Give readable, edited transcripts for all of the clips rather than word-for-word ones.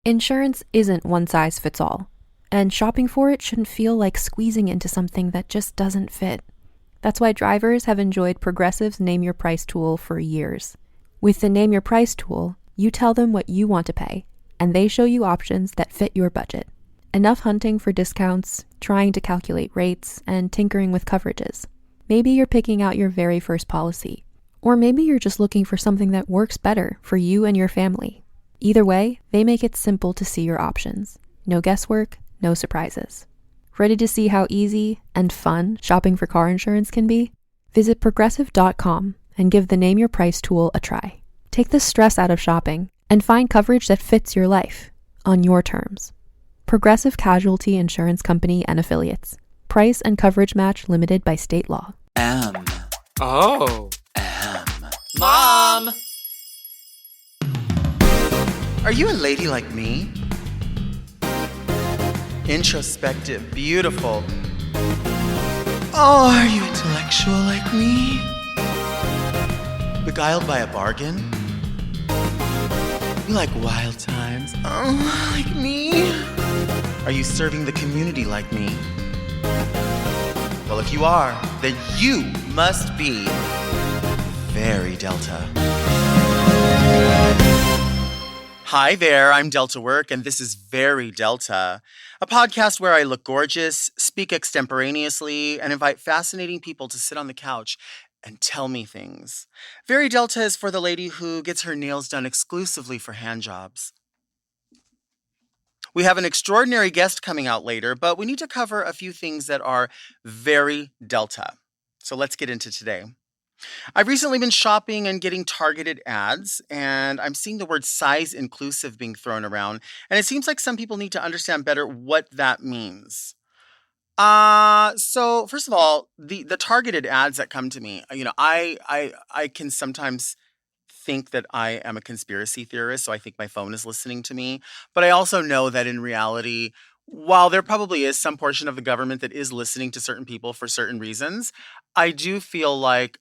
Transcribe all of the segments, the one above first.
Insurance isn't one size fits all, and shopping for it shouldn't feel like squeezing into something that just doesn't fit. That's why drivers have enjoyed Progressive's Name Your Price tool for years. With the Name Your Price tool, you tell them what you want to pay, and they show you options that fit your budget. Enough hunting for discounts, trying to calculate rates, and tinkering with coverages. Maybe you're picking out your very first policy, or maybe you're just looking for something that works better for you and your family. Either way, they make it simple to see your options. No guesswork, no surprises. Ready to see how easy and fun shopping for car insurance can be? Visit Progressive.com and give the Name Your Price tool a try. Take the stress out of shopping and find coverage that fits your life, on your terms. Progressive Casualty Insurance Company and Affiliates. Price and coverage match limited by state law. Oh. Mom! Are you a lady like me? Introspective, beautiful. Oh, are you intellectual like me? Beguiled by a bargain? You like wild times? Oh, like me? Are you serving the community like me? Well, if you are, then you must be very Delta. Hi there, I'm Delta Work, and this is Very Delta, a podcast where I look gorgeous, speak extemporaneously, and invite fascinating people to sit on the couch and tell me things. Very Delta is for the lady who gets her nails done exclusively for handjobs. We have an extraordinary guest coming out later, but we need to cover a few things that are very Delta. So let's get into today. I've recently been shopping and getting targeted ads, and I'm seeing the word size inclusive being thrown around, and it seems like some people need to understand better what that means. So first of all, the targeted ads that come to me, I can sometimes think that I am a conspiracy theorist, so I think my phone is listening to me, but I also know that in reality, while there probably is some portion of the government that is listening to certain people for certain reasons, I do feel like,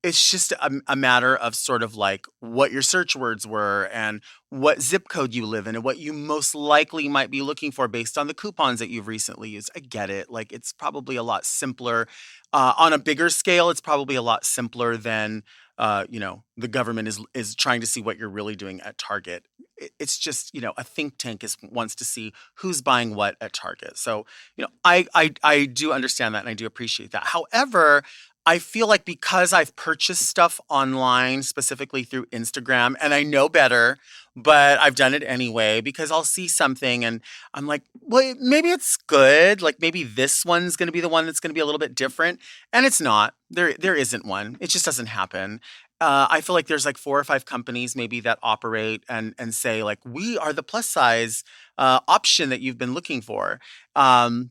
it's just a matter of sort of like what your search words were and what zip code you live in and what you most likely might be looking for based on the coupons that you've recently used. I get it. Like, it's probably a lot simpler. On a bigger scale, it's probably a lot simpler than, the government is trying to see what you're really doing at Target. It's just, a think tank wants to see who's buying what at Target. So, I do understand that and I do appreciate that. However, I feel like because I've purchased stuff online, specifically through Instagram, and I know better, but I've done it anyway because I'll see something and I'm like, well, maybe it's good. Like maybe this one's going to be the one that's going to be a little bit different. And it's not. There isn't one. It just doesn't happen. I feel like there's like 4 or 5 companies maybe that operate and say like, we are the plus size option that you've been looking for. And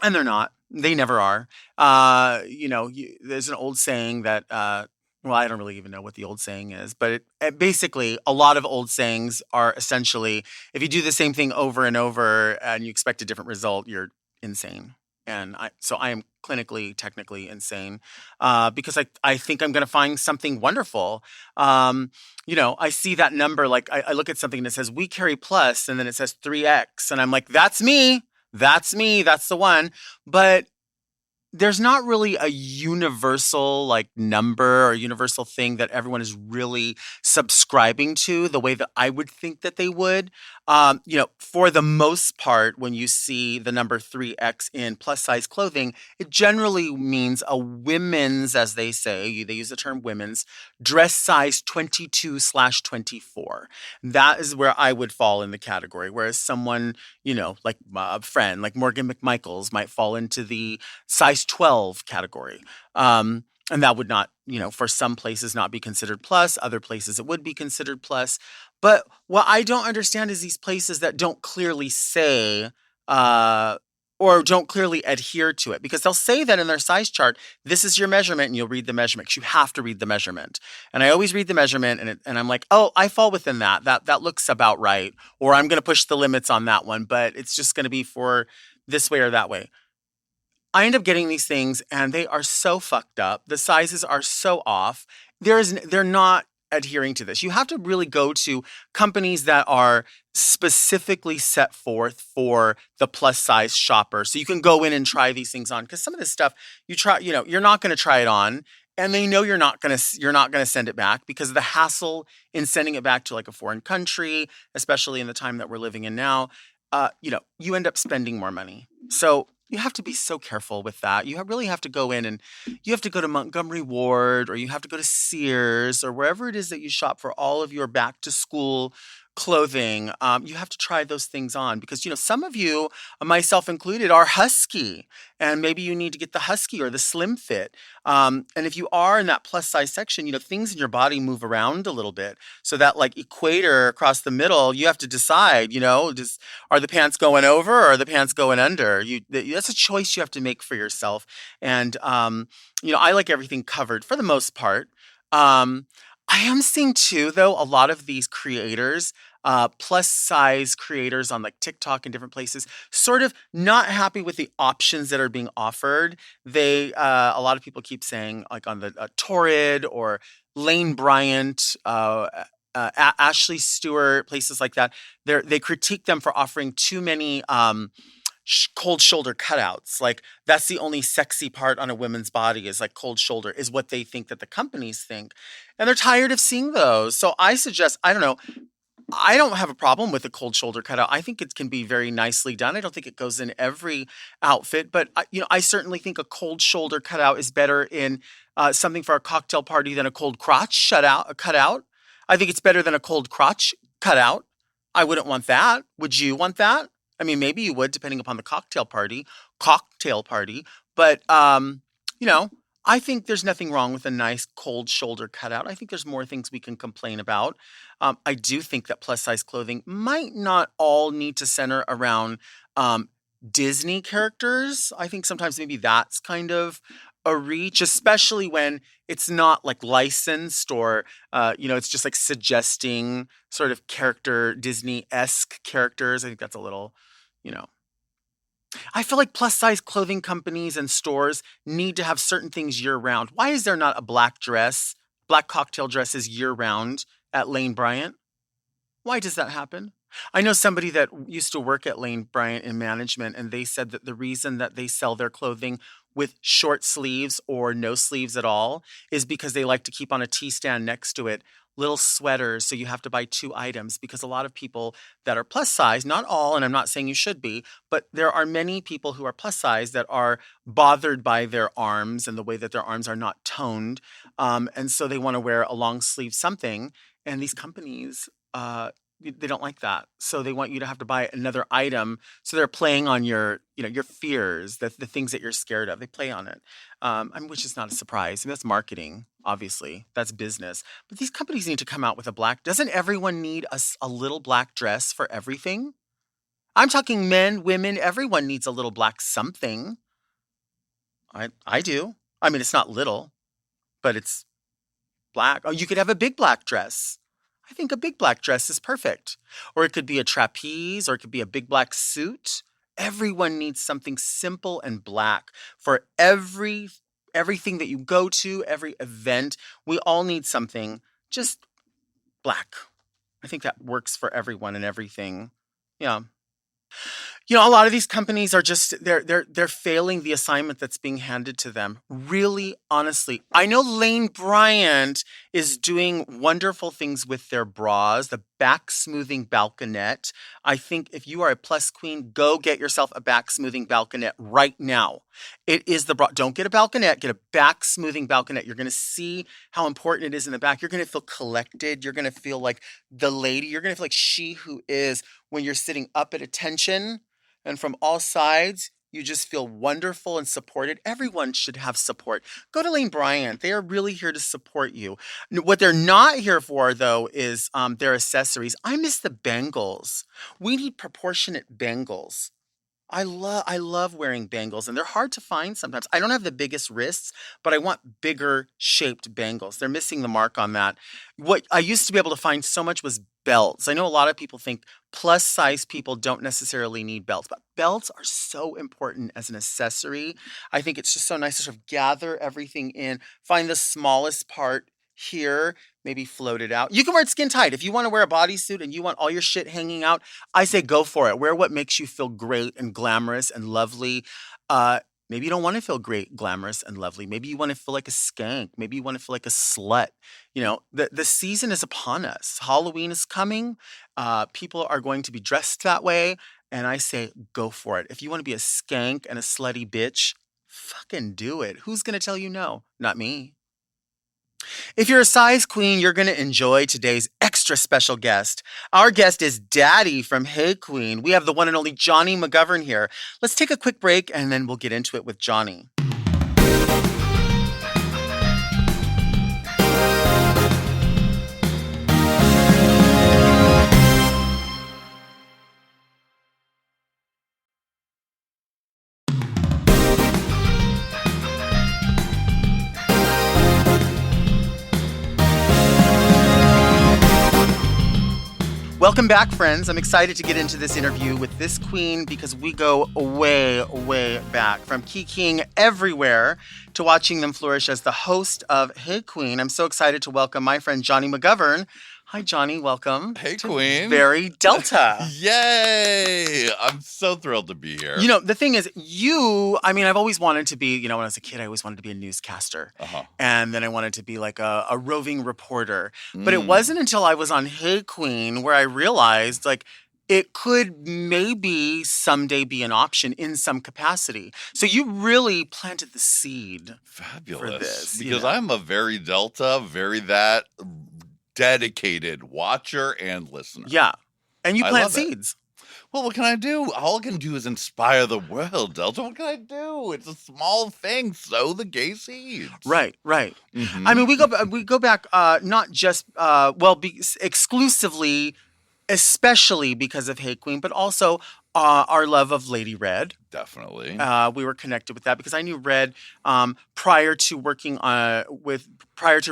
they're not. They never are. There's an old saying that, I don't really even know what the old saying is, but basically a lot of old sayings are essentially, if you do the same thing over and over and you expect a different result, you're insane. And so I am technically insane because I think I'm going to find something wonderful. I see that number, like I look at something that says we carry plus and then it says 3X and I'm like, that's me. That's the one. But there's not really a universal like number or universal thing that everyone is really subscribing to the way that I would think that they would. For the most part, when you see the number 3X in plus size clothing, it generally means a women's, as they say, they use the term women's, dress size 22/24. That is where I would fall in the category. Whereas someone, like a friend, like Morgan McMichaels might fall into the size 12 category. And that would not, for some places not be considered plus, other places it would be considered plus. But what I don't understand is these places that don't clearly say or don't clearly adhere to it, because they'll say that in their size chart, this is your measurement, and you'll read the measurement because you have to read the measurement. And I always read the measurement and I'm like, oh, I fall within that. That looks about right. Or I'm going to push the limits on that one, but it's just going to be for this way or that way. I end up getting these things and they are so fucked up. The sizes are so off. They're not adhering to this. You have to really go to companies that are specifically set forth for the plus size shopper. So you can go in and try these things on, because some of this stuff you try, you're not going to try it on, and they know you're not going to send it back because of the hassle in sending it back to like a foreign country, especially in the time that we're living in now. You end up spending more money. So you have to be so careful with that. You really have to go in and you have to go to Montgomery Ward, or you have to go to Sears, or wherever it is that you shop for all of your back to school clothing. You have to try those things on because, some of you, myself included, are husky, and maybe you need to get the husky or the slim fit. And if you are in that plus size section, things in your body move around a little bit. So that like equator across the middle, you have to decide, are the pants going over or are the pants going under? That's a choice you have to make for yourself. And, I like everything covered for the most part. I am seeing too, though, a lot of these creators, plus size creators on like TikTok and different places, sort of not happy with the options that are being offered. A lot of people keep saying like on the Torrid or Lane Bryant, Ashley Stewart, places like that, they critique them for offering too many cold shoulder cutouts. Like that's the only sexy part on a woman's body is like cold shoulder, is what they think that the companies think. And they're tired of seeing those. So I suggest, I don't know, I don't have a problem with a cold shoulder cutout. I think it can be very nicely done. I don't think it goes in every outfit, but I certainly think a cold shoulder cutout is better in something for a cocktail party than a cold crotch cutout. I think it's better than a cold crotch cutout. I wouldn't want that. Would you want that? I mean, maybe you would, depending upon the cocktail party. But, I think there's nothing wrong with a nice cold shoulder cutout. I think there's more things we can complain about. I do think that plus size clothing might not all need to center around Disney characters. I think sometimes maybe that's kind of a reach, especially when it's not like licensed or, it's just like suggesting sort of Disney-esque characters. I think that's a little, I feel like plus size clothing companies and stores need to have certain things year round. Why is there not a black cocktail dresses year round at Lane Bryant? Why does that happen? I know somebody that used to work at Lane Bryant in management, and they said that the reason that they sell their clothing with short sleeves or no sleeves at all is because they like to keep on a T-stand next to it little sweaters, so you have to buy 2 items, because a lot of people that are plus size, not all, and I'm not saying you should be, but there are many people who are plus size that are bothered by their arms and the way that their arms are not toned. And so they want to wear a long sleeve something, and these companies, they don't like that. So they want you to have to buy another item. So they're playing on your fears, the things that you're scared of. They play on it, which is not a surprise. I mean, that's marketing, obviously. That's business. But these companies need to come out with a black. Doesn't everyone need a little black dress for everything? I'm talking men, women. Everyone needs a little black something. I do. I mean, it's not little, but it's black. Oh, you could have a big black dress. I think a big black dress is perfect. Or it could be a trapeze, or it could be a big black suit. Everyone needs something simple and black for everything that you go to, every event. We all need something just black. I think that works for everyone and everything. Yeah. A lot of these companies are just they're failing the assignment that's being handed to them. Really, honestly. I know Lane Bryant is doing wonderful things with their bras, the back smoothing balconette. I think if you are a plus queen, go get yourself a back smoothing balconette right now. It is the bra. Don't get a balconette, get a back smoothing balconette. You're going to see how important it is in the back. You're going to feel collected. You're going to feel like the lady. You're going to feel like she who is when you're sitting up at attention. And from all sides, you just feel wonderful and supported. Everyone should have support. Go to Lane Bryant. They are really here to support you. What they're not here for, though, is their accessories. I miss the bangles. We need proportionate bangles. I love wearing bangles, and they're hard to find sometimes. I don't have the biggest wrists, but I want bigger shaped bangles. They're missing the mark on that. What I used to be able to find so much was belts. I know a lot of people think plus size people don't necessarily need belts, but belts are so important as an accessory. I think it's just so nice to sort of gather everything in, find the smallest part here, maybe float it out. You can wear it skin tight. If you want to wear a bodysuit and you want all your shit hanging out, I say go for it. Wear what makes you feel great and glamorous and lovely. Maybe you don't want to feel great, glamorous, and lovely. Maybe you want to feel like a skank. Maybe you want to feel like a slut. You know, the season is upon us. Halloween is coming. People are going to be dressed that way. And I say, go for it. If you want to be a skank and a slutty bitch, fucking do it. Who's going to tell you no? Not me. If you're a size queen, you're going to enjoy today's extra special guest. Our guest is Daddy from Hey Qween. We have the one and only Johnny McGovern here. Let's take a quick break and then we'll get into it with Johnny. Welcome back, friends. I'm excited to get into this interview with this queen because we go way, way back, from kikiing everywhere to watching them flourish as the host of Hey Qween. I'm so excited to welcome my friend Johnny McGovern. Hi, Johnny. Welcome. Hey, Qween. Very Delta. Yay! I'm so thrilled to be here. You know, the thing is, I've always wanted to be, when I was a kid, I always wanted to be a newscaster. Uh-huh. And then I wanted to be like a roving reporter. But it wasn't until I was on Hey Qween where I realized, like, it could maybe someday be an option in some capacity. So you really planted the seed. Fabulous. For this. Because I'm a very Delta, very that dedicated watcher and listener. Yeah. And you plant love it. seeds. Well, what can I do? All I can do is inspire the world, Delta. What can I do? It's a small thing. Sow the gay seeds. Right. Mm-hmm. I mean, we go back not just exclusively, especially because of Hey Qween, but also our love of Lady Red. Definitely. We were connected with that because I knew Red prior to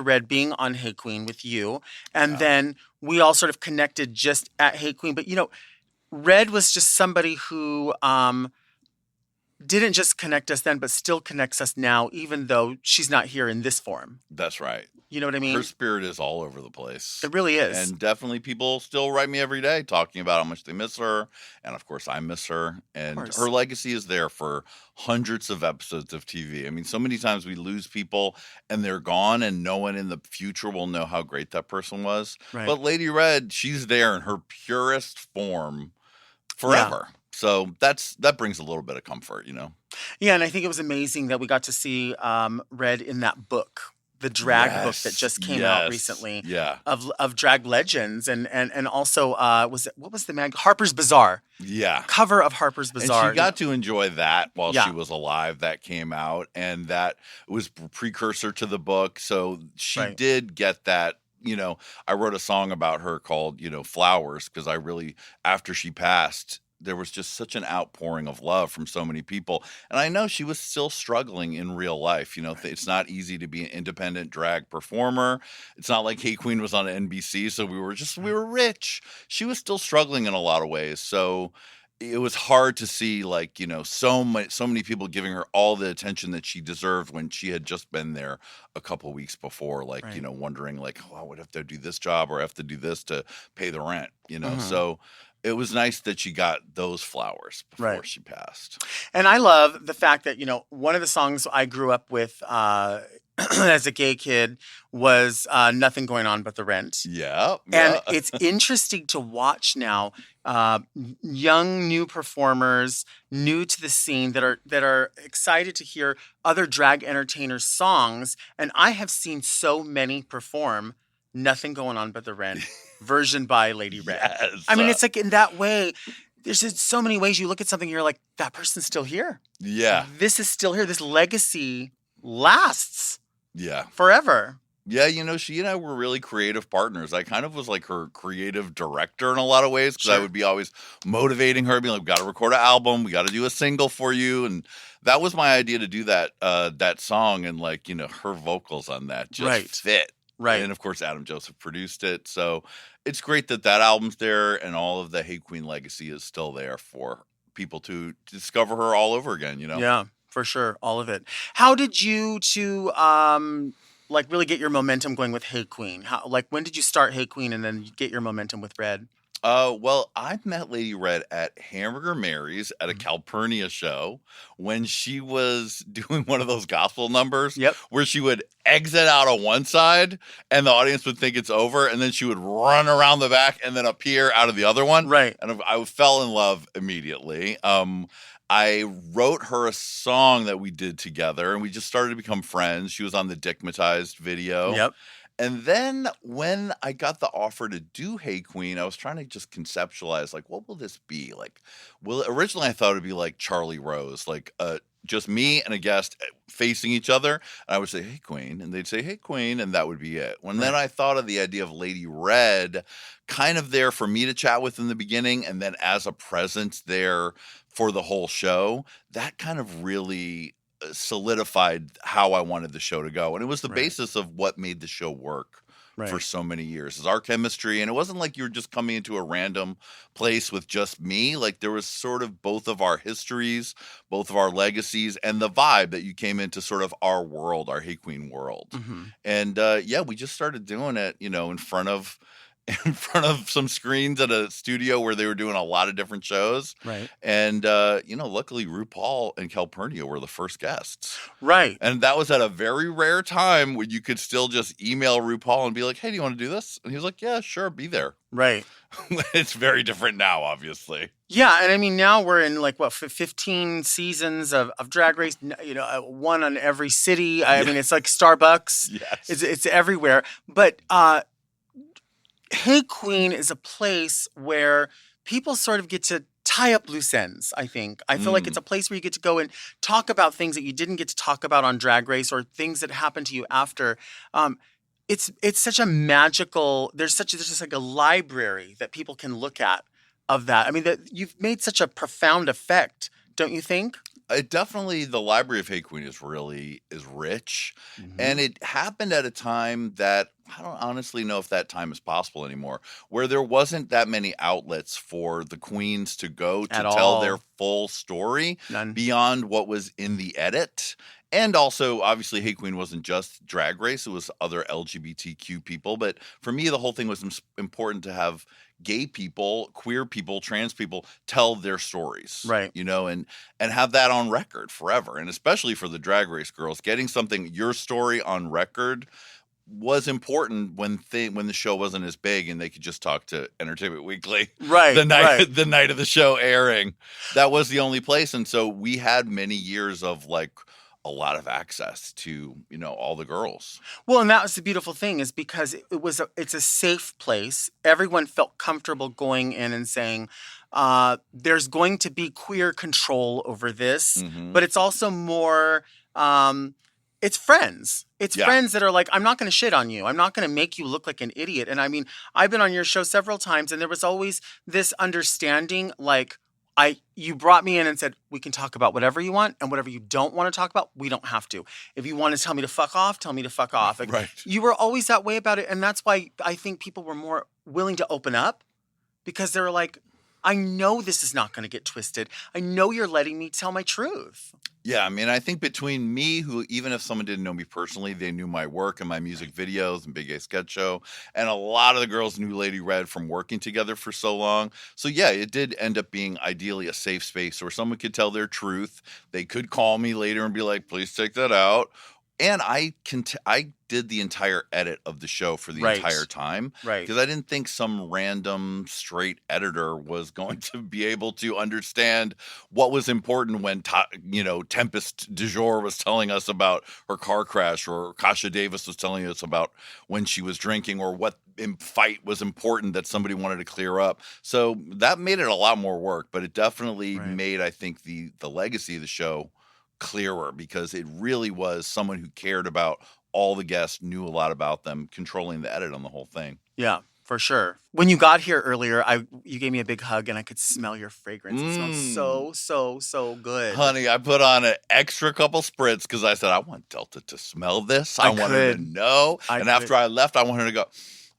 Red being on Hey Qween with you, and then we all sort of connected just at Hey Qween. But Red was just somebody who didn't just connect us then, but still connects us now, even though she's not here in this form. That's right. You know what I mean? Her spirit is all over the place. It really is. And definitely people still write me every day talking about how much they miss her. And of course, I miss her. And her legacy is there for hundreds of episodes of TV. I mean, so many times we lose people and they're gone and no one in the future will know how great that person was. Right. But Lady Red, she's there in her purest form forever. Yeah. So that brings a little bit of comfort, Yeah, and I think it was amazing that we got to see Red in that book. The drag book that just came out recently of drag legends and also what was the mag? Harper's Bazaar. Yeah. Cover of Harper's Bazaar. And she got to enjoy that while she was alive. That came out and that was precursor to the book. So she did get that. I wrote a song about her called, Flowers, because after she passed, there was just such an outpouring of love from so many people. And I know she was still struggling in real life. It's not easy to be an independent drag performer. It's not like Hey Qween was on NBC, so we were rich. She was still struggling in a lot of ways. So it was hard to see, so many people giving her all the attention that she deserved when she had just been there a couple weeks before, wondering I would have to do this job or have to do this to pay the rent, So it was nice that she got those flowers before she passed. And I love the fact that, one of the songs I grew up with as a gay kid was Nothing Going On But the Rent. Yeah. And it's interesting to watch now young, new performers, new to the scene that are excited to hear other drag entertainers' songs. And I have seen so many perform Nothing Going On But the Rent. Version by Lady Red. Yes. I mean, it's like in that way, there's just so many ways you look at something and you're like, that person's still here. Yeah. This is still here. This legacy lasts. Yeah. Forever. Yeah, she and I were really creative partners. I kind of was like her creative director in a lot of ways because I would be always motivating her, being like, we got to record an album, we got to do a single for you. And that was my idea to do that song. And her vocals on that just fit. Right. And of course, Adam Joseph produced it. So it's great that album's there and all of the Hey Qween legacy is still there for people to discover her all over again, Yeah, for sure. All of it. How did you two like really get your momentum going with Hey Qween? When did you start Hey Qween and then get your momentum with Red? Well, I met Lady Red at Hamburger Mary's at a Calpurnia show when she was doing one of those gospel numbers where she would exit out on one side and the audience would think it's over, and then she would run around the back and then appear out of the other one. Right. And I fell in love immediately. I wrote her a song that we did together, and we just started to become friends. She was on the Dickmatized video. Yep. And then when I got the offer to do Hey Qween, I was trying to just conceptualize, like, what will this be? Like, originally I thought it'd be like Charlie Rose, like just me and a guest facing each other. And I would say, Hey Qween, and they'd say, Hey Qween, and that would be it. Then I thought of the idea of Lady Red kind of there for me to chat with in the beginning, and then as a presence there for the whole show, that kind of really solidified how I wanted the show to go. And it was the basis of what made the show work for so many years, is our chemistry. And it wasn't like you were just coming into a random place with just me. Like, there was sort of both of our histories, both of our legacies, and the vibe that you came into sort of our world, our Hey Qween world. And we just started doing it, in front of some screens at a studio where they were doing a lot of different shows. Right. And, luckily RuPaul and Calpurnia were the first guests. Right. And that was at a very rare time when you could still just email RuPaul and be like, hey, do you want to do this? And he was like, yeah, sure, be there. Right. It's very different now, obviously. Yeah, and I mean, now we're in 15 seasons of Drag Race, one on every city. I mean, it's like Starbucks. Yes. It's everywhere. But Hey Qween is a place where people sort of get to tie up loose ends, I think. I feel like it's a place where you get to go and talk about things that you didn't get to talk about on Drag Race, or things that happened to you after. It's such a magical, there's just like a library that people can look at of that. I mean, you've made such a profound effect, don't you think? Definitely, the library of Hey Qween is rich, and it happened at a time that I don't honestly know if that time is possible anymore, where there wasn't that many outlets for the queens to go to tell their full story beyond what was in the edit. And also, obviously, Hey Qween wasn't just Drag Race; it was other LGBTQ people. But for me, the whole thing was important to have gay people, queer people, trans people tell their stories, right? And have that on record forever. And especially for the Drag Race girls, getting your story on record was important when the show wasn't as big and they could just talk to Entertainment Weekly, right? The night of the show airing. That was the only place, and so we had many years of a lot of access to all the girls. Well, and that was the beautiful thing, is because it's a safe place. Everyone felt comfortable going in and saying, there's going to be queer control over this, but it's also more, it's friends. It's friends that are like, I'm not going to shit on you. I'm not going to make you look like an idiot. And I mean, I've been on your show several times, and there was always this understanding, you brought me in and said, we can talk about whatever you want, and whatever you don't want to talk about, we don't have to. If you want to tell me to fuck off, tell me to fuck off. Right. You were always that way about it. And that's why I think people were more willing to open up, because they were like, I know this is not going to get twisted. I know you're letting me tell my truth. Yeah, I mean, I think between me, who, even if someone didn't know me personally, they knew my work and my music videos and Big A Sketch Show, and a lot of the girls knew Lady Red from working together for so long. So yeah, it did end up being ideally a safe space where someone could tell their truth. They could call me later and be like, please take that out. And I did the entire edit of the show for the entire time. Right. Because I didn't think some random straight editor was going to be able to understand what was important when, Tempest du Jour was telling us about her car crash, or Kasha Davis was telling us about when she was drinking, or what fight was important that somebody wanted to clear up. So that made it a lot more work, but it definitely made, I think, the legacy of the show clearer, because it really was someone who cared about all the guests, knew a lot about them, controlling the edit on the whole thing. Yeah, for sure. When you got here earlier, you gave me a big hug, and I could smell your fragrance. It smells so good. Honey, I put on an extra couple spritz because I said, I want Delta to smell this. I want her to know. After I left, I want her to go,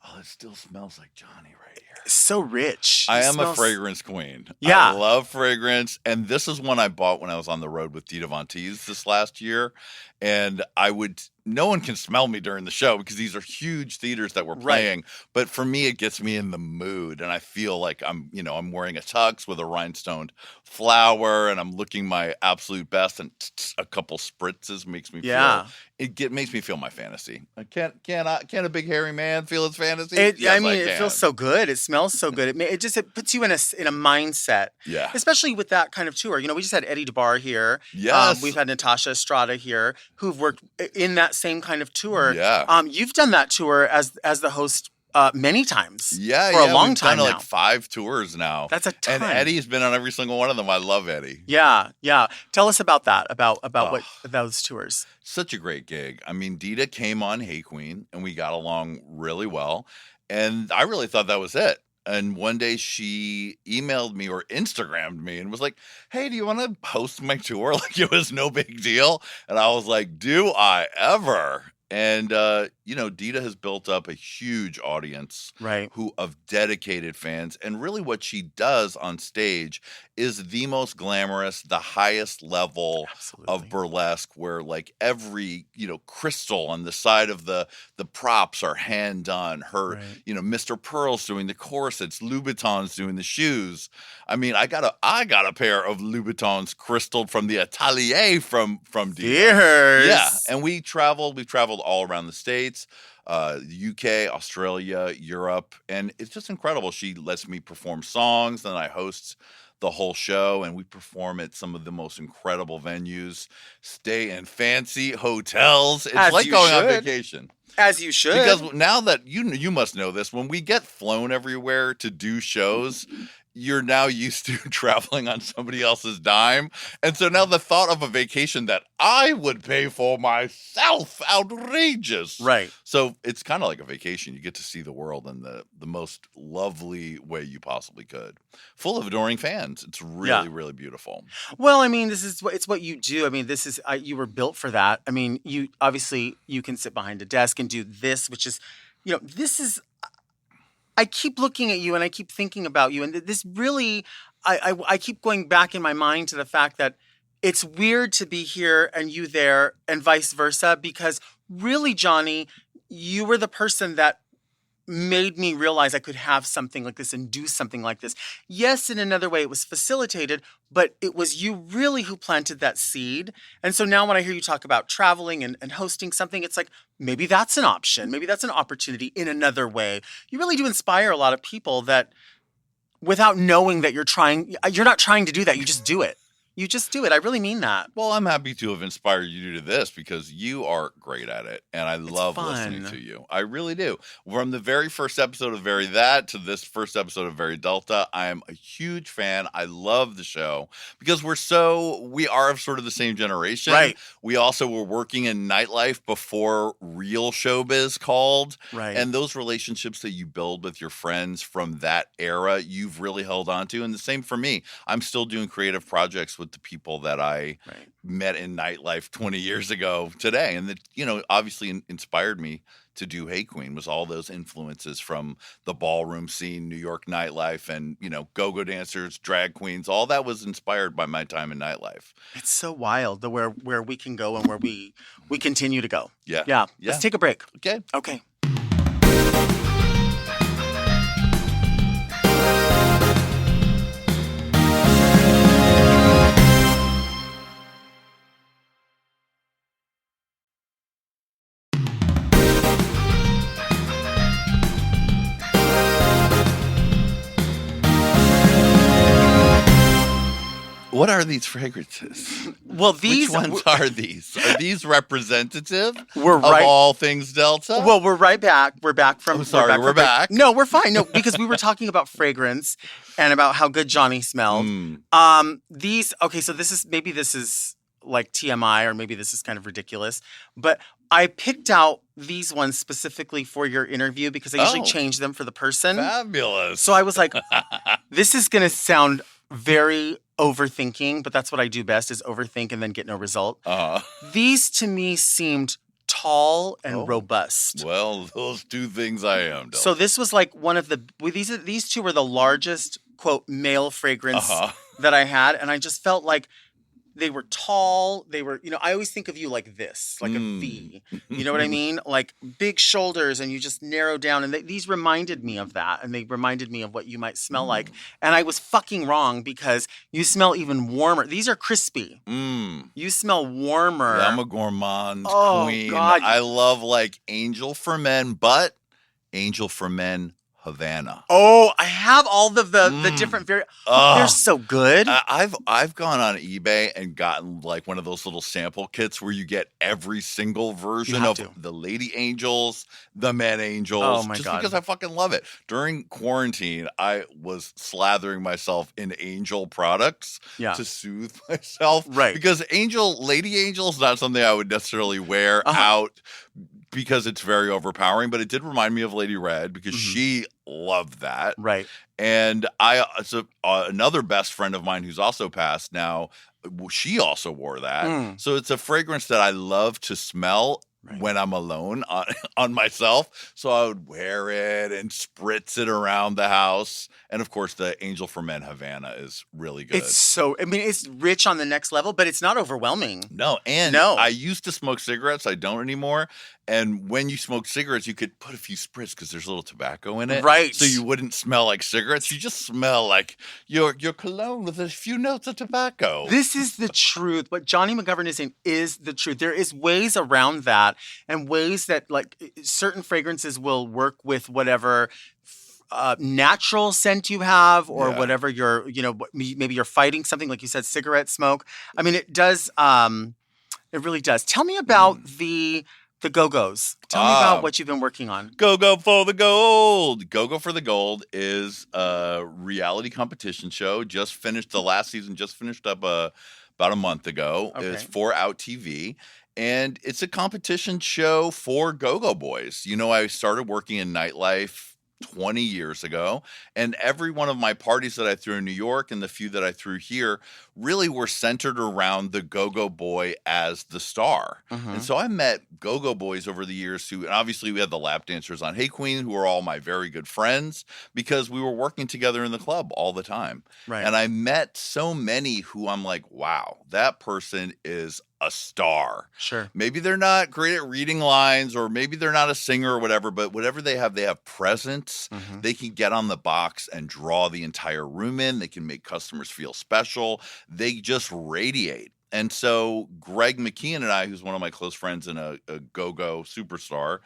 oh, it still smells like Johnny right here. So rich. I am a fragrance queen. Yeah. I love fragrance. And this is one I bought when I was on the road with Dita Von Teese this last year. And I would no one can smell me during the show because these are huge theaters that we're playing. But for me, it gets me in the mood, and I feel like I'm wearing a tux with a rhinestone flower, and I'm looking my absolute best, and a couple spritzes makes me feel. Makes me feel my fantasy. Can a big hairy man feel his fantasy? It feels so good. It smells so good. It puts you in a mindset. Yeah. Especially with that kind of tour. We just had Eddie DeBar here. Yes. We've had Natasha Estrada here, who've worked in that same kind of tour. Yeah. You've done that tour as the host many times. Yeah, for a long time done now. Like 5 tours now. That's a ton. And Eddie's been on every single one of them. I love Eddie. Yeah. Tell us about that. About what those tours. Such a great gig. I mean, Dita came on Hey Qween, and we got along really well. And I really thought that was it. And one day she emailed me or Instagrammed me and was like, hey, do you want to host my tour? Like, it was no big deal. And I was like, do I ever? And, Dita has built up a huge audience of dedicated fans. And really what she does on stage is the most glamorous, the highest level of burlesque, where like every, crystal on the side of the props are hand done. Her, Mr. Pearl's doing the corsets, Louboutin's doing the shoes. I mean, I got a pair of Louboutins crystalled from the atelier from Dita. Yeah. And we've traveled all around the States, the UK, Australia, Europe, and it's just incredible. She lets me perform songs, and I host the whole show, and we perform at some of the most incredible venues, stay in fancy hotels. It's like going on vacation. As you should. Because now that you must know this, when we get flown everywhere to do shows, you're now used to traveling on somebody else's dime. And so now the thought of a vacation that I would pay for myself, outrageous. Right. So it's kind of like a vacation. You get to see the world in the most lovely way you possibly could. Full of adoring fans. It's really, really beautiful. Well, I mean, it's what you do. I mean, you were built for that. I mean, you can sit behind a desk and do this, which is, this is, I keep looking at you and I keep thinking about you. And this really, I keep going back in my mind to the fact that it's weird to be here and you there and vice versa, because really, Johnny, you were the person that made me realize I could have something like this and do something like this. Yes, in another way, it was facilitated, but it was you really who planted that seed. And so now when I hear you talk about traveling and hosting something, it's like, maybe that's an option. Maybe that's an opportunity in another way. You really do inspire a lot of people that without knowing that you're not trying to do that. You just do it. You just do it. I really mean that. Well, I'm happy to have inspired you to this because you are great at it. And I love listening to you. I really do. From the very first episode of Very That to this first episode of Very Delta, I am a huge fan. I love the show because we are sort of the same generation. Right. We also were working in nightlife before real showbiz called. Right. And those relationships that you build with your friends from that era, you've really held on to. And the same for me. I'm still doing creative projects with the people that I met in nightlife 20 years ago today. And that, obviously inspired me to do Hey Qween was all those influences from the ballroom scene, New York nightlife, and, go-go dancers, drag queens. All that was inspired by my time in nightlife. It's so wild where we can go and where we continue to go. Yeah. Let's take a break. Okay. What are these fragrances? Well, which ones are these? Are these representative of right, all things Delta? Well, we're right back. We're back from. I'm sorry, we're back. No, we're fine. No, because we were talking about fragrance and about how good Johnny smelled. These. Okay, so this is like TMI, or maybe this is kind of ridiculous, but I picked out these ones specifically for your interview because I usually change them for the person. Fabulous. So I was like, this is going to sound very overthinking, but that's what I do best is overthink and then get no result. These to me seemed tall and robust. Well, those two things I am. So this was like one of these two were the largest, quote, male fragrance that I had. And I just felt like They were tall. They were, I always think of you like this, like a V. You know what I mean? Like big shoulders, and you just narrow down. And these reminded me of that. And they reminded me of what you might smell like. And I was fucking wrong because you smell even warmer. These are crispy. You smell warmer. Yeah, I'm a gourmand queen. God. I love like Angel for Men, but Angel for Men Havana. Oh, I have all the different they're so good. I've gone on eBay and gotten like one of those little sample kits where you get every single version of the Lady Angels, the Men Angels. Oh my just God. because I fucking love it. During quarantine, I was slathering myself in Angel products to soothe myself. Right. Because Lady Angel is not something I would necessarily wear out because it's very overpowering, but it did remind me of Lady Red because she loved that. Right. And another best friend of mine who's also passed now, she also wore that. So it's a fragrance that I love to smell when I'm alone on myself. So I would wear it and spritz it around the house. And of course, the Angel for Men Havana is really good. It's rich on the next level, but it's not overwhelming. No. I used to smoke cigarettes. I don't anymore. And when you smoke cigarettes, you could put a few spritz because there's a little tobacco in it. Right. So you wouldn't smell like cigarettes. You just smell like your cologne with a few notes of tobacco. This is the truth. What Johnny McGovern is saying is the truth. There is ways around that and ways that like certain fragrances will work with whatever natural scent you have or whatever you're, maybe you're fighting something like you said, cigarette smoke. I mean, it does. It really does. Tell me about the Go-Go's. Tell me about what you've been working on. Gogo for the Gold. Gogo for the Gold is a reality competition show. The last season just finished up about a month ago. Okay. It's for Out TV. And it's a competition show for go-go boys. I started working in nightlife 20 years ago, and every one of my parties that I threw in New York and the few that I threw here really were centered around the go-go boy as the star. And so I met go-go boys over the years and obviously we had the lap dancers on Qween, who are all my very good friends because we were working together in the club all the time. Right. And I met so many who I'm like, wow, that person is a star. Sure. Maybe they're not great at reading lines or maybe they're not a singer or whatever, but whatever they have presence. They can get on the box and draw the entire room in. They can make customers feel special. They just radiate. And so Greg McKeon and I, who's one of my close friends and a go-go superstar,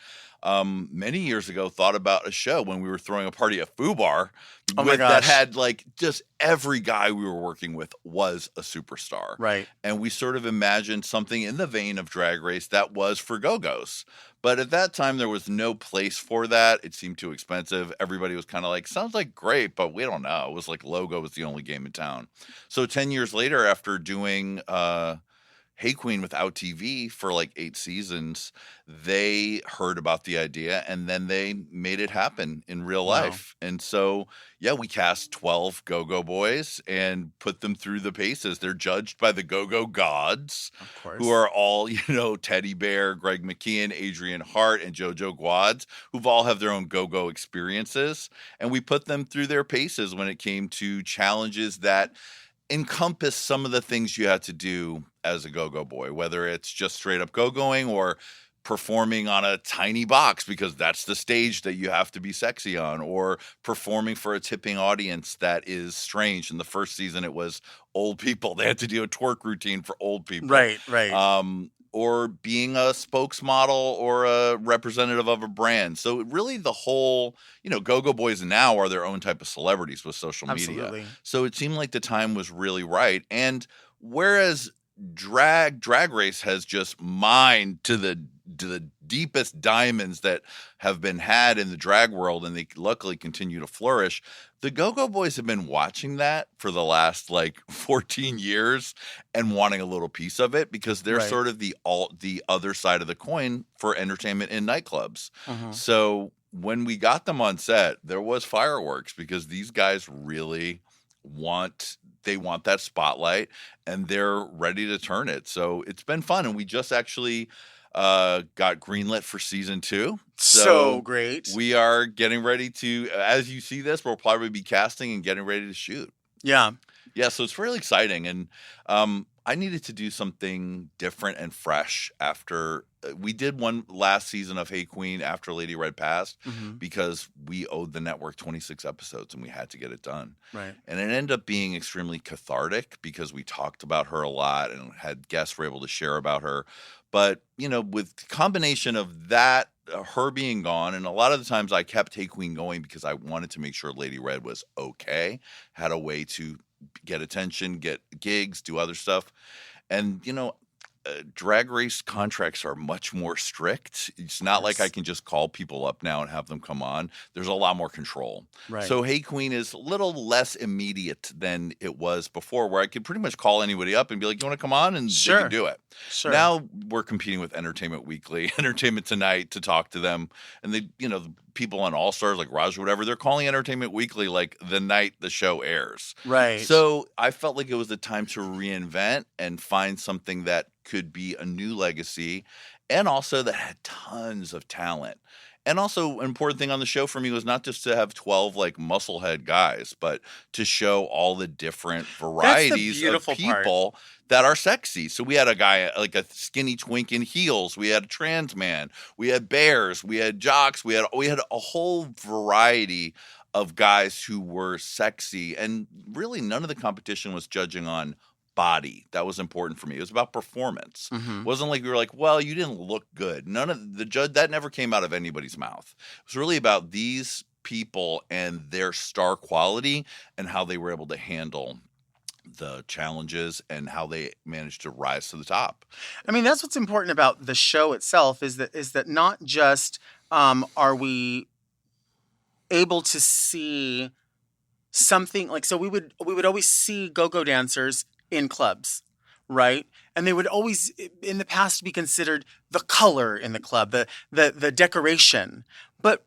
many years ago thought about a show when we were throwing a party at Foo Bar that had like just every guy we were working with was a superstar. Right. And we sort of imagined something in the vein of Drag Race that was for go-go's. But at that time, there was no place for that. It seemed too expensive. Everybody was kind of like, sounds like great, but we don't know. It was like Logo was the only game in town. So 10 years later, after doing Qween with Out TV for like 8 seasons, they heard about the idea and then they made it happen in real life. And so, we cast 12 go-go boys and put them through the paces. They're judged by the go-go gods, of course, who are all, Teddy Bear, Greg McKeon, Adrian Hart, and JoJo Guads, who've all have their own go-go experiences. And we put them through their paces when it came to challenges that encompass some of the things you had to do as a go-go boy, whether it's just straight up go-going or performing on a tiny box because that's the stage that you have to be sexy on, or performing for a tipping audience that is strange. In the first season, it was old people. They had to do a twerk routine for old people. Right. Or being a spokesmodel or a representative of a brand. So really the whole, go-go boys now are their own type of celebrities with social media. Absolutely. So it seemed like the time was really right. And whereas Drag Race has just mined to the deepest diamonds that have been had in the drag world, and they luckily continue to flourish. The Go-Go Boys have been watching that for the last 14 years and wanting a little piece of it because they're sort of the other side of the coin for entertainment in nightclubs. So when we got them on set, there was fireworks because these guys really want that spotlight and they're ready to turn it. So it's been fun. And we just actually got greenlit for season 2. So great. We are getting ready to, as you see this, we'll probably be casting and getting ready to shoot. Yeah. Yeah, so it's really exciting. And I needed to do something different and fresh after we did one last season of Hey Qween after Lady Red passed because we owed the network 26 episodes and we had to get it done. Right. And it ended up being extremely cathartic because we talked about her a lot and had guests were able to share about her. But, you know, with combination of that, her being gone, and a lot of the times I kept Hey Qween going because I wanted to make sure Lady Red was okay, had a way to get attention, get gigs, do other stuff. And, you know, drag race contracts are much more strict. It's not like I can just call people up now and have them come on. There's a lot more control. Right. So Hey Qween is a little less immediate than it was before, where I could pretty much call anybody up and be like, you want to come on? And they can do it. Sure. Now we're competing with Entertainment Weekly, Entertainment Tonight to talk to them. And they, you know, the people on All Stars like Raj or whatever, they're calling Entertainment Weekly like the night the show airs. Right. So I felt like it was the time to reinvent and find something that could be a new legacy and also that had tons of talent. And also an important thing on the show for me was not just to have 12 like musclehead guys, but to show all the different varieties of people that are sexy. So we had a guy like a skinny twink in heels. We had a trans man. We had bears. We had jocks. We had a whole variety of guys who were sexy. And really none of the competition was judging on body. That was important for me. It was about performance. It wasn't like we were like, well, you didn't look good. None of the judge, that never came out of anybody's mouth. It was really about these people and their star quality and how they were able to handle the challenges and how they managed to rise to the top. I mean, that's what's important about the show itself is that not just are we able to see something like, so we would always see go-go dancers in clubs, right? And they would always, in the past, be considered the color in the club, the decoration. But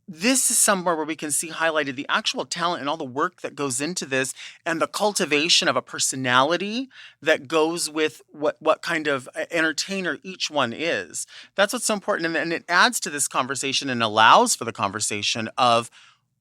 this is somewhere where we can see highlighted the actual talent and all the work that goes into this and the cultivation of a personality that goes with what kind of entertainer each one is. That's what's so important. And it adds to this conversation and allows for the conversation of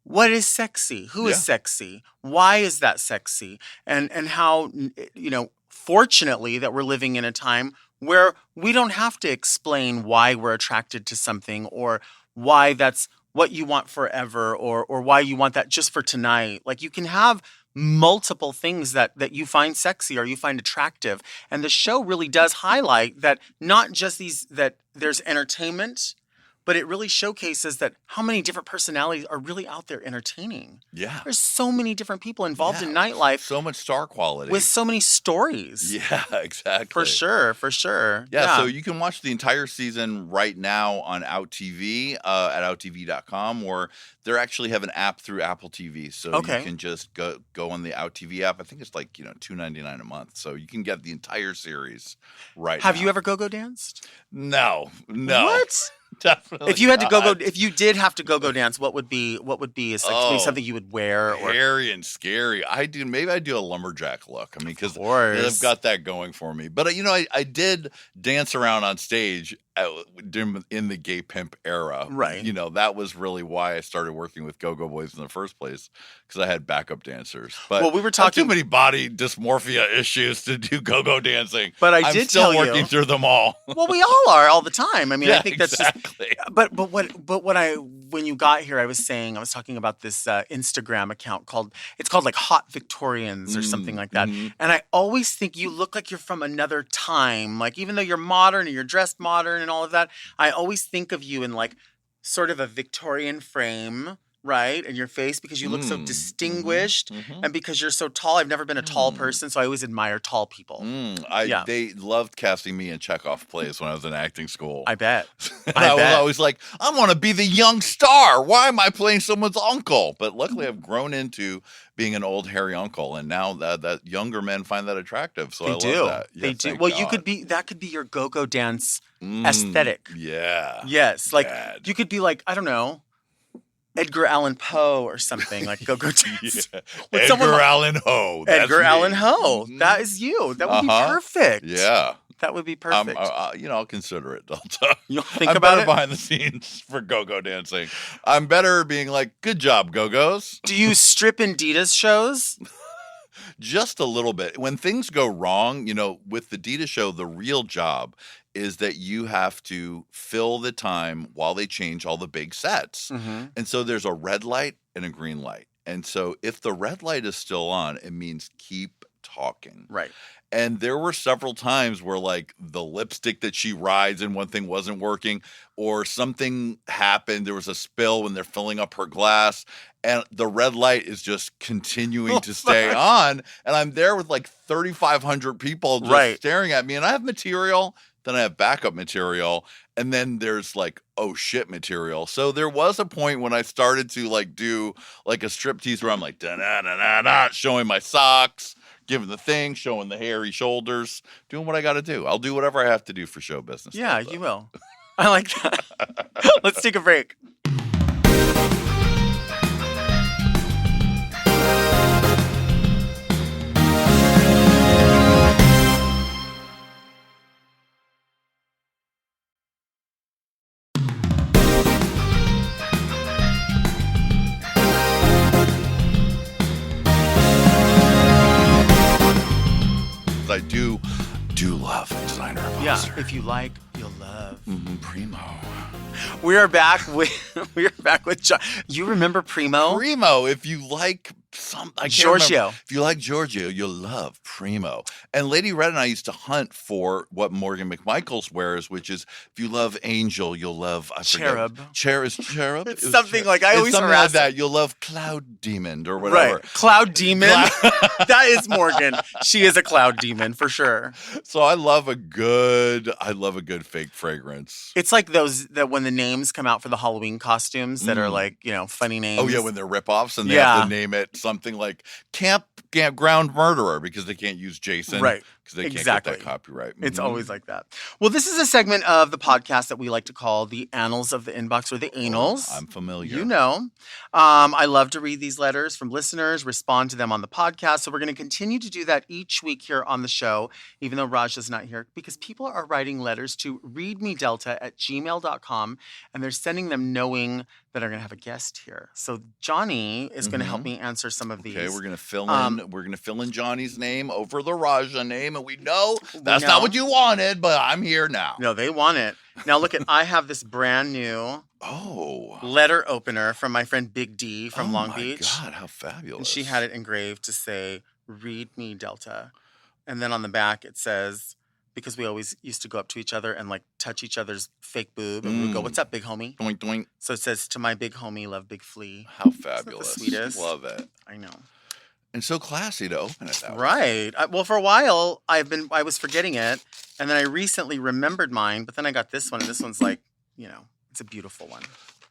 what is sexy? Who is sexy? Why is that sexy? And how, you know, fortunately that we're living in a time where we don't have to explain why we're attracted to something or why that's what you want forever or why you want that just for tonight. Like you can have multiple things that you find sexy or you find attractive. And the show really does highlight that not just that there's entertainment, but it really showcases that how many different personalities are really out there entertaining. Yeah. There's so many different people involved in nightlife. So much star quality. With so many stories. Yeah, exactly. For sure. Yeah, so you can watch the entire season right now on Out TV at outtv.com, or they actually have an app through Apple TV. So you can just go on the Out TV app. I think it's like, $2.99 a month. So you can get the entire series right now. Have you ever go-go danced? No. What? Definitely. If you had to if you did have to go dance, what would be something you would wear? Or hairy and scary. Maybe I'd do a lumberjack look. I mean, because I've got that going for me. But I did dance around on stage in the gay pimp era. Right. That was really why I started working with Go-Go Boys in the first place, because I had backup dancers. But we were talking too many body dysmorphia issues to do go-go dancing. But I'm still working through them all. Well, we all are all the time. I mean, yeah, I think that's exactly. When you got here, I was talking about this Instagram account called like Hot Victorians or something like that. Mm-hmm. And I always think you look like you're from another time. Like, even though you're modern and you're dressed modern and all of that, I always think of you in like sort of a Victorian frame, right? And your face, because you look so distinguished and because you're so tall. I've never been a tall person, so I always admire tall people. They loved casting me in Chekhov plays when I was in acting school. I bet. I was always like, I want to be the young star. Why am I playing someone's uncle? But luckily I've grown into being an old hairy uncle, and now that younger men find that attractive. So I love that. They do. Well, that could be your go-go dance aesthetic. Yeah. Yes. Like you could be like, I don't know, Edgar Allan Poe or something, like go-go dance. Edgar Allan Poe. Edgar Allan Poe. That is you. That would be perfect. Yeah. That would be perfect. I'll consider it. You'll think I'm about better it behind the scenes for go-go dancing. I'm better being like, good job, go-go's. Do you strip in Dita's shows? Just a little bit. When things go wrong, with the Dita show, the real job is that you have to fill the time while they change all the big sets. Mm-hmm. And so there's a red light and a green light. And so if the red light is still on, it means keep talking. Right. And there were several times where like the lipstick that she rides and one thing wasn't working, or something happened. There was a spill when they're filling up her glass and the red light is just continuing to stay on. And I'm there with like 3,500 people just staring at me. And I have material, then I have backup material. And then there's like, oh shit material. So there was a point when I started to like do like a striptease where I'm like, da-na-na-na-na, showing my socks, giving the thing, showing the hairy shoulders, doing what I got to do. I'll do whatever I have to do for show business. Yeah, you will. I like that. Let's take a break. I do love designer upholstery. Yeah, if you like, you'll love. Primo. We are back with John. You remember Primo? Primo, if you like Giorgio. If you like Giorgio, you'll love Primo. And Lady Red and I used to hunt for what Morgan McMichaels wears, which is if you love Angel, you'll love Cherub. Cherub. It's something like I always something harass like that. You'll love Cloud Demon or whatever. Right. Cloud Demon. That is Morgan. She is a Cloud Demon for sure. So I love a good fake fragrance. It's like those that when the names come out for the Halloween costumes that are like, funny names. Oh yeah, when they're ripoffs and they have to name it something like Campground Murderer because they can't use Jason. Right. Because they can't get that copyright. It's always like that. Well, this is a segment of the podcast that we like to call the Annals of the Inbox or the Anals. I'm familiar. You know. I love to read these letters from listeners, respond to them on the podcast. So we're going to continue to do that each week here on the show, even though Raj is not here, because people are writing letters to readmedelta@gmail.com, and they're sending them knowing that I'm going to have a guest here. So Johnny is going to help me answer some of these. Okay, we're going to fill in. We're going to fill in Johnny's name over the Raja name, and we know that's not what you wanted, but I'm here now. No, they want it. Now look at. I have this brand new letter opener from my friend Big D from Long Beach. Oh my God, how fabulous! And she had it engraved to say "Read me, Delta," and then on the back it says, because we always used to go up to each other and like touch each other's fake boob, and we would go, "What's up, big homie?" Doink doink. So it says, "To my big homie, love Big Flea." How fabulous! Isn't that the sweetest? Love it. I know. And so classy to open it that way. Right. Well, for a while I was forgetting it, and then I recently remembered mine. But then I got this one, and this one's like, it's a beautiful one.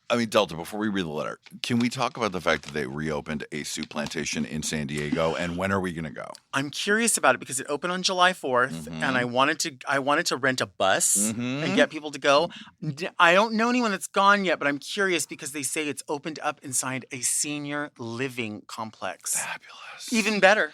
I mean, Delta, before we read the letter, can we talk about the fact that they reopened a soup plantation in San Diego, and when are we going to go? I'm curious about it because it opened on July 4th, and I wanted to rent a bus and get people to go. I don't know anyone that's gone yet, but I'm curious because they say it's opened up inside a senior living complex. Fabulous. Even better.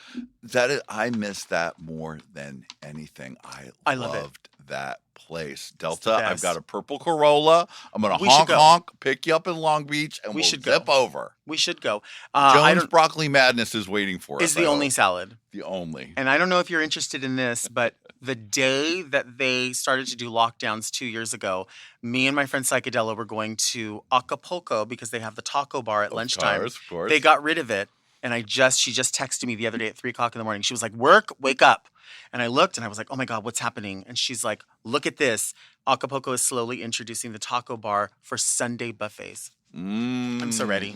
I miss that more than anything. I love loved that place. Delta, I've got a purple Corolla. I'm going to honk, pick you up in Long Beach, and we'll zip over. We should go. Jones Broccoli Madness is waiting for us. Is the only salad. The only. And I don't know if you're interested in this, but the day that they started to do lockdowns 2 years ago, me and my friend Psychedella were going to Acapulco because they have the taco bar at lunchtime. Of course. They got rid of it. And she just texted me the other day at 3:00 in the morning. She was like, "Work, wake up." And I looked and I was like, "Oh my God, what's happening?" And she's like, "Look at this. Acapulco is slowly introducing the taco bar for Sunday buffets." I'm so ready.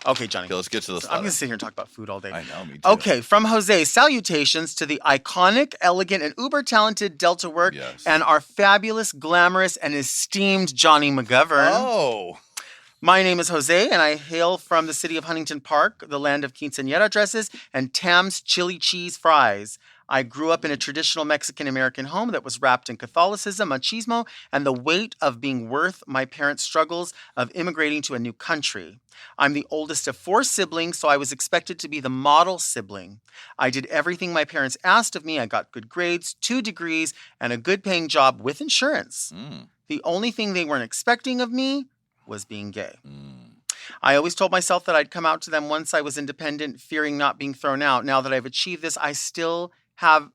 Okay, Johnny. Okay, let's get to this. I'm going to sit here and talk about food all day. I know, me too. Okay, from Jose, salutations to the iconic, elegant, and uber-talented Delta work and our fabulous, glamorous, and esteemed Johnny McGovern. Oh. My name is Jose, and I hail from the city of Huntington Park, the land of quinceañera dresses and Tam's chili cheese fries. I grew up in a traditional Mexican-American home that was wrapped in Catholicism, machismo, and the weight of being worth my parents' struggles of immigrating to a new country. I'm the oldest of 4 siblings, so I was expected to be the model sibling. I did everything my parents asked of me. I got good grades, 2 degrees, and a good-paying job with insurance. The only thing they weren't expecting of me was being gay. I always told myself that I'd come out to them once I was independent, fearing not being thrown out. Now that I've achieved this, I'm still in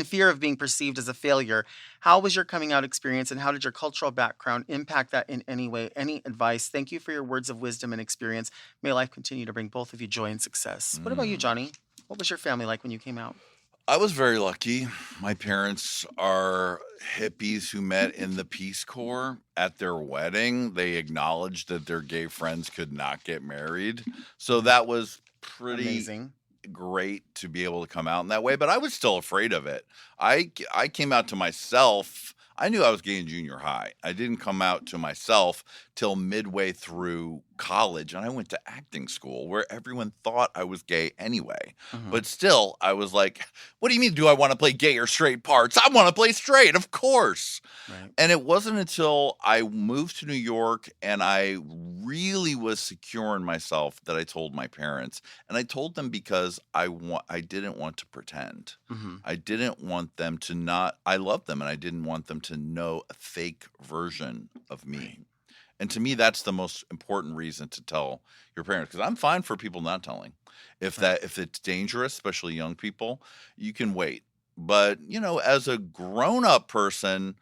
fear of being perceived as a failure. How was your coming out experience, and how did your cultural background impact that in any way? Any advice? Thank you for your words of wisdom and experience. May life continue to bring both of you joy and success. What about you, Johnny? What was your family like when you came out? I was very lucky. My parents are hippies who met in the Peace Corps. At their wedding, they acknowledged that their gay friends could not get married. So that was pretty amazing. Great to be able to come out in that way, but I was still afraid of it. I came out to myself. I knew I was gay in junior high. I didn't come out to myself till midway through college, and I went to acting school where everyone thought I was gay anyway. But still, I was like, what do you mean, do I want to play gay or straight parts? I want to play straight, of course. Right. And it wasn't until I moved to New York and I really was secure in myself that I told my parents. And I told them because I didn't want to pretend. I didn't want them to not, I loved them, and I didn't want them to know a fake version of me. Right. And to me, that's the most important reason to tell your parents, because I'm fine for people not telling. If it's dangerous, especially young people, you can wait. But, as a grown-up person,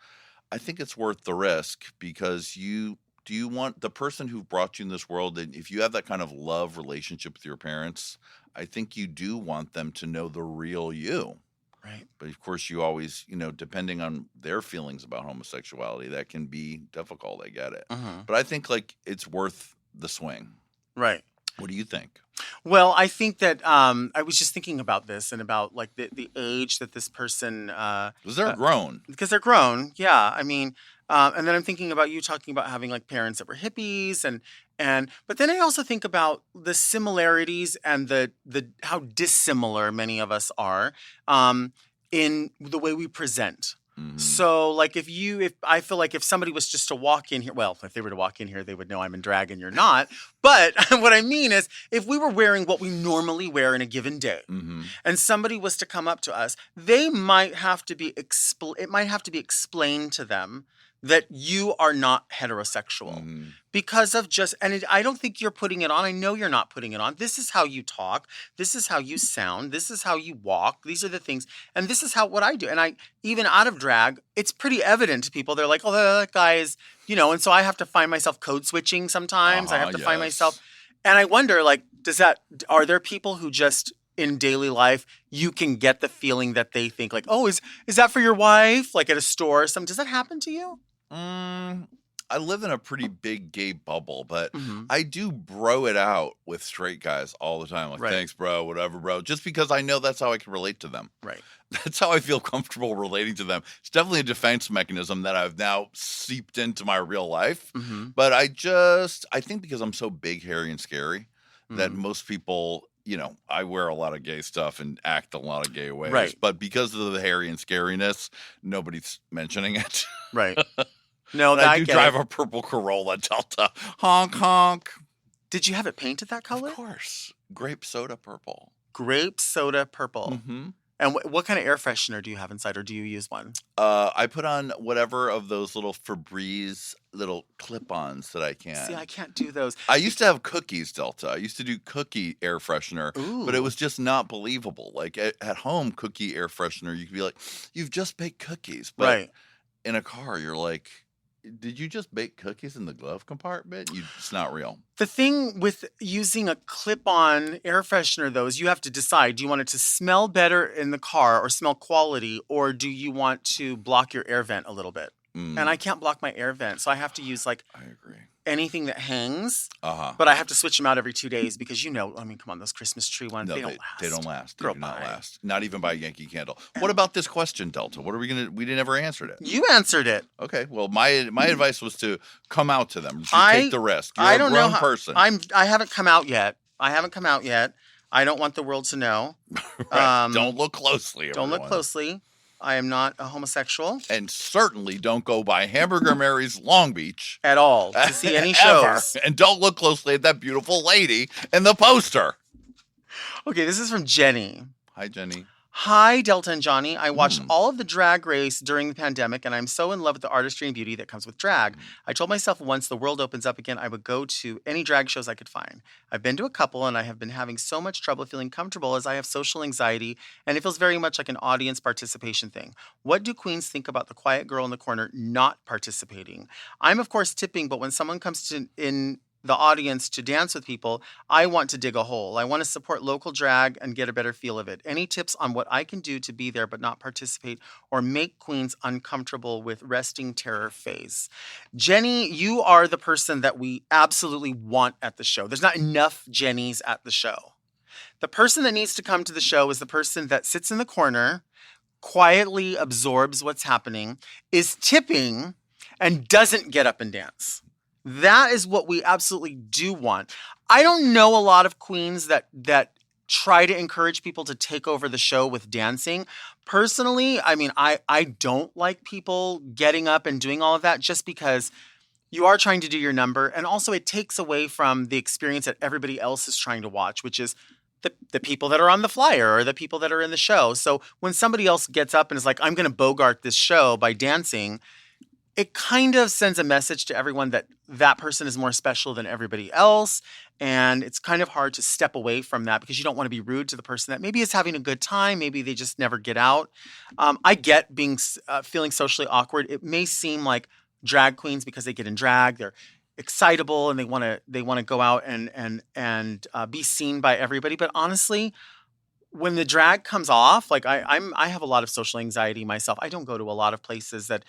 I think it's worth the risk, because do you want the person who brought you in this world, and if you have that kind of love relationship with your parents, I think you do want them to know the real you. Right. But of course, you always, depending on their feelings about homosexuality, that can be difficult. I get it. But I think it's worth the swing. Right. What do you think? Well, I think that I was just thinking about this and about the age that this person. Because they're grown. Because they're grown. Yeah. I mean, and then I'm thinking about you talking about having parents that were hippies but then I also think about the similarities and the how dissimilar many of us are in the way we present. So if I feel like if somebody was just to walk in here, well, if they were to walk in here, they would know I'm in drag and you're not. But what I mean is, if we were wearing what we normally wear in a given day, and somebody was to come up to us, they might have to be it might have to be explained to them that you are not heterosexual because of I don't think you're putting it on. I know you're not putting it on. This is how you talk. This is how you sound. This is how you walk. These are the things. And this is what I do. And even out of drag, it's pretty evident to people. They're like, oh, that guy is, and so I have to find myself code switching sometimes. I have to find myself. And I wonder, are there people who just in daily life, you can get the feeling that they think oh, is that for your wife? At a store or something. Does that happen to you? I live in a pretty big gay bubble, but I do bro it out with straight guys all the time. Thanks, bro, whatever, bro. Just because I know that's how I can relate to them. Right. That's how I feel comfortable relating to them. It's definitely a defense mechanism that I've now seeped into my real life. But I think because I'm so big, hairy, and scary that most people... I wear a lot of gay stuff and act a lot of gay ways. Right. But because of the hairy and scariness, nobody's mentioning it. Right. No, I do drive a purple Corolla Delta. Honk, honk. Did you have it painted that color? Of course. Grape soda purple. Grape soda purple. And what kind of air freshener do you have inside, or do you use one? I put on whatever of those little Febreze little clip-ons that I can. See, I can't do those. I used to have cookies, Delta. I used to do cookie air freshener, but it was just not believable. At home, cookie air freshener, you could be like, you've just baked cookies. But in a car, you're like, did you just bake cookies in the glove compartment? It's not real. The thing with using a clip-on air freshener, though, is you have to decide, do you want it to smell better in the car or smell quality, or do you want to block your air vent a little bit? And I can't block my air vent, so I have to use I agree. Anything that hangs. But I have to switch them out every 2 days because come on, those Christmas tree ones, they don't last. They don't last. They do not last. Not even by Yankee Candle. What about this question, Delta? What are we we never answered it. You answered it. Okay. Well, my advice was to come out to them. Take the risk. You're a grown person. I haven't come out yet. I don't want the world to know. Right. Don't look closely. Don't look closely. I am not a homosexual. And certainly don't go by Hamburger Mary's Long Beach. At all. To see any shows. And don't look closely at that beautiful lady in the poster. Okay, this is from Jenny. Hi, Jenny. Hi, Delta and Johnny. I watched all of the Drag Race during the pandemic, and I'm so in love with the artistry and beauty that comes with drag. I told myself once the world opens up again, I would go to any drag shows I could find. I've been to a couple, and I have been having so much trouble feeling comfortable as I have social anxiety, and it feels very much like an audience participation thing. What do queens think about the quiet girl in the corner not participating? I'm, of course, tipping, but when someone comes in the audience to dance with people, I want to dig a hole. I want to support local drag and get a better feel of it. Any tips on what I can do to be there but not participate or make queens uncomfortable with resting terror phase? Jenny, you are the person that we absolutely want at the show. There's not enough Jennies at the show. The person that needs to come to the show is the person that sits in the corner, quietly absorbs what's happening, is tipping, and doesn't get up and dance. That is what we absolutely do want. I don't know a lot of queens that try to encourage people to take over the show with dancing. Personally, I mean, I don't like people getting up and doing all of that just because you are trying to do your number. And also it takes away from the experience that everybody else is trying to watch, which is the people that are on the flyer or the people that are in the show. So when somebody else gets up and is like, I'm going to bogart this show by dancing, it kind of sends a message to everyone that that person is more special than everybody else. And it's kind of hard to step away from that because you don't want to be rude to the person that maybe is having a good time. Maybe they just never get out. I get feeling socially awkward. It may seem like drag queens, because they get in drag, they're excitable and they want to go out and be seen by everybody. But honestly, when the drag comes off, like I have a lot of social anxiety myself. I don't go to a lot of places that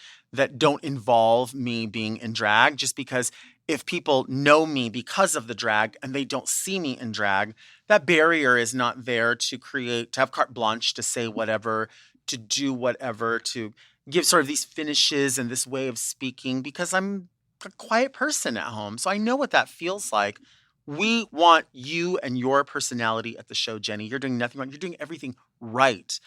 don't involve me being in drag, just because if people know me because of the drag and they don't see me in drag, that barrier is not there to have carte blanche to say whatever, to do whatever, to give sort of these finishes and this way of speaking, because I'm a quiet person at home. So I know what that feels like. We want you and your personality at the show, Jenny. You're doing nothing wrong. You're doing everything right.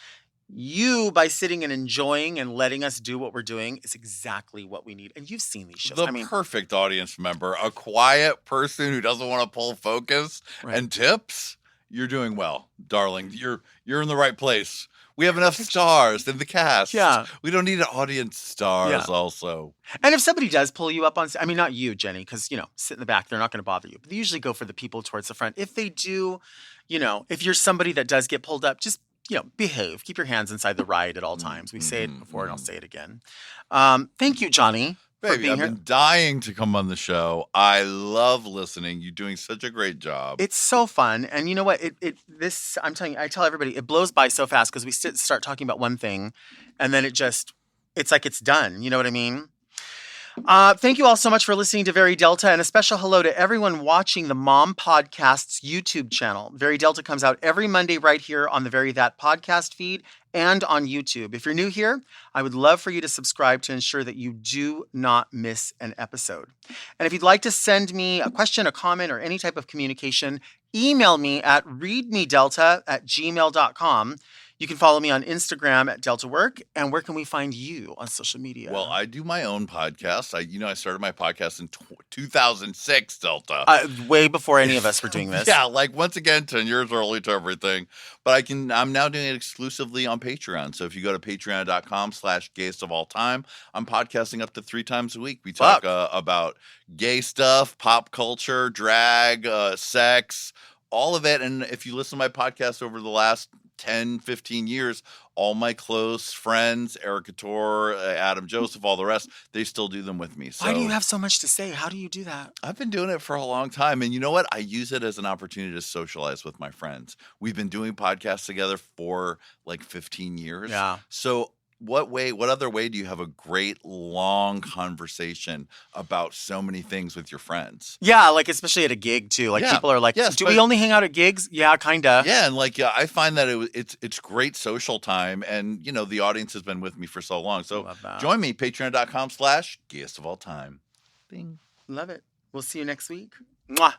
You, by sitting and enjoying and letting us do what we're doing, is exactly what we need. And you've seen these shows. The perfect audience member, a quiet person who doesn't want to pull focus and tips. You're doing well, darling. You're in the right place. We have enough stars in the cast. Yeah. We don't need an audience stars also. And if somebody does pull you up on, I mean, not you, Jenny, because, sit in the back. They're not going to bother you. But they usually go for the people towards the front. If they do, if you're somebody that does get pulled up, just, behave. Keep your hands inside the ride at all times. We say it before and I'll say it again. Thank you, Johnny. Baby, I've been dying to come on the show. I love listening. You're doing such a great job. It's so fun. And you know what? I'm telling you, I tell everybody, it blows by so fast because we start talking about one thing and then it's like it's done. You know what I mean? Thank you all so much for listening to Very Delta, and a special hello to everyone watching the Mom Podcast's YouTube channel. Very Delta comes out every Monday right here on the Very That podcast feed and on YouTube. If you're new here, I would love for you to subscribe to ensure that you do not miss an episode. And if you'd like to send me a question, a comment, or any type of communication, email me at readmedelta@gmail.com. You can follow me on Instagram at DeltaWork. And where can we find you on social media? Well, I do my own podcast. I started my podcast in 2006, Delta. Way before any of us were doing this. Yeah, once again, 10 years early to everything. But I'm now doing it exclusively on Patreon. So if you go to patreon.com/gayestofalltime, I'm podcasting up to 3 times a week. We talk about gay stuff, pop culture, drag, sex, all of it. And if you listen to my podcast over the last 10, 15 years, all my close friends, Eric Couture, Adam Joseph, all the rest, they still do them with me. So, why do you have so much to say? How do you do that? I've been doing it for a long time. And you know what? I use it as an opportunity to socialize with my friends. We've been doing podcasts together for 15 years. Yeah. So what other way do you have a great long conversation about so many things with your friends? Yeah, especially at a gig too. People are like, do we only hang out at gigs? Yeah, kinda. Yeah, and I find that it's great social time, and the audience has been with me for so long. So join me, patreon.com/gayestofalltime. Bing. Love it. We'll see you next week. Mwah.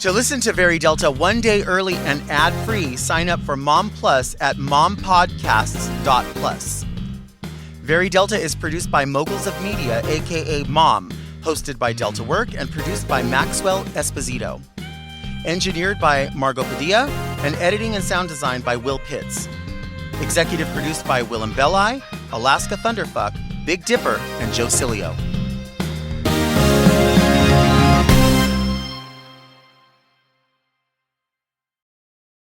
To listen to Very Delta one day early and ad-free, sign up for Mom Plus at mompodcasts.plus. Very Delta is produced by Moguls of Media, a.k.a. Mom, Hosted by Delta Work and produced by Maxwell Esposito. Engineered by Margot Padilla and editing and sound design by Will Pitts. Executive produced by Willem Belli, Alaska Thunderfuck, Big Dipper, and Joe Cilio.